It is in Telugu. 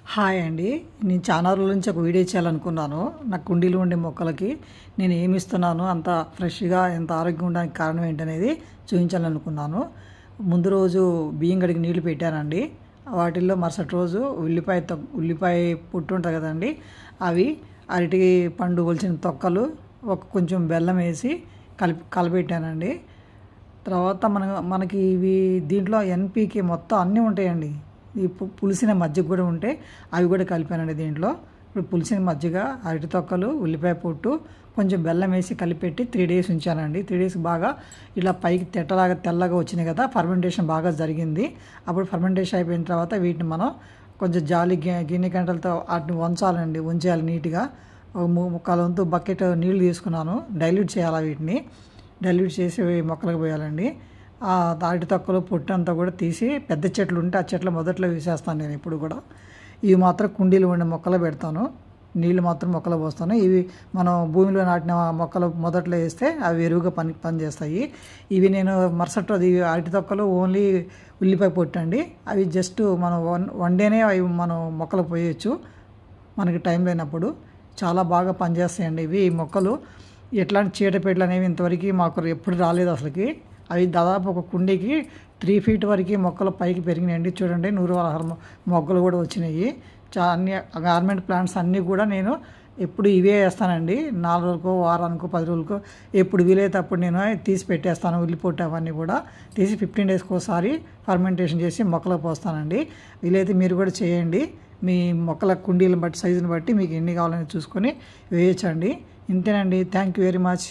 హాయ్ అండి. నేను చాలా రోజుల నుంచి ఒక వీడియో చేయాలనుకున్నాను. నా కుండీలో ఉండే మొక్కలకి నేను ఏమి ఇస్తున్నాను, అంత ఫ్రెష్‌గా ఎంత ఆరోగ్యంగా ఉండడానికి కారణం ఏంటనేది చూపించాలనుకున్నాను. ముందు రోజు బియ్యం కడిగి నీళ్లు పెట్టానండి. వాటిల్లో మరుసటి రోజు ఉల్లిపాయ పొట్టు ఉంటుంది కదండి, అవి అరటి పండు ఒలిచిన తొక్కలు కొంచెం బెల్లం వేసి కలపెట్టానండి. తర్వాత మనకి ఇవి దీంట్లో ఎన్‌పీకే మొత్తం అన్నీ ఉంటాయండి. ఈ పులిసిన మజ్జిగ కూడా ఉంటే అవి కూడా కలిపానండి దీంట్లో. ఇప్పుడు పులిసిన మజ్జిగ, అరటి తొక్కలు, ఉల్లిపాయ పొట్టు, కొంచెం బెల్లం వేసి కలిపెట్టి 3 days ఉంచానండి. 3 days బాగా ఇలా పైకి తెల్లగా వచ్చినాయి కదా, ఫర్మెంటేషన్ బాగా జరిగింది. అప్పుడు ఫర్మెంటేషన్ అయిపోయిన తర్వాత వీటిని మనం కొంచెం గిన్నె గంటలతో వాటిని ఉంచాలి నీట్గా. ముక్కాల వంతు బకెట్ నీళ్ళు తీసుకున్నాను. డైల్యూట్ చేయాలి, వీటిని డైల్యూట్ చేసి మొక్కలకు పోయాలండి. అరటి తొక్కలు పొట్టు అంతా కూడా తీసి పెద్ద చెట్లు ఉంటే ఆ చెట్ల మొదట్లో వేసేస్తాను నేను ఇప్పుడు కూడా. ఇవి మాత్రం కుండీలు ఉండే మొక్కలు పెడతాను, నీళ్ళు మాత్రం మొక్కలు పోస్తాను. ఇవి మనం భూమిలో నాటిన మొక్కలు మొదట్లో వేస్తే అవి ఎరువుగా పనిచేస్తాయి. ఇవి నేను మరుసటి రోజు అరటి తొక్కలు ఓన్లీ ఉల్లిపాయ పొట్టు అండి. అవి జస్ట్ మనం వన్ డేనే అవి మనం మొక్కలు పోయొచ్చు మనకి టైం లేనప్పుడు. చాలా బాగా పనిచేస్తాయండి ఇవి. ఈ మొక్కలు ఎట్లాంటి చీడపీడలు అనేవి ఇంతవరకు మాకు ఎప్పుడు రాలేదు అసలుకి. అవి దాదాపు ఒక కుండీకి 3 feet వరకు మొక్కలు పైకి పెరిగినాయండి. చూడండి, 100 మొగ్గలు కూడా వచ్చినాయి. అన్ని గార్మెంట్ ప్లాంట్స్ అన్నీ కూడా నేను ఎప్పుడు ఇవే వేస్తానండి. 4 రోజులకో, వారానికో, 10 రోజులకో ఎప్పుడు వీలైతే అప్పుడు నేను తీసి పెట్టేస్తాను. ఉల్లిపొట్టు అవన్నీ కూడా తీసి 15 daysకి ఒకసారి ఫర్మెంటేషన్ చేసి మొక్కలకు పోస్తానండి. వీలైతే మీరు కూడా చేయండి. మీ మొక్కల కుండీలను బట్టి, సైజుని బట్టి మీకు ఎన్ని కావాలని చూసుకొని వేయచ్చండి. ఇంతేనండి. Thank you very much.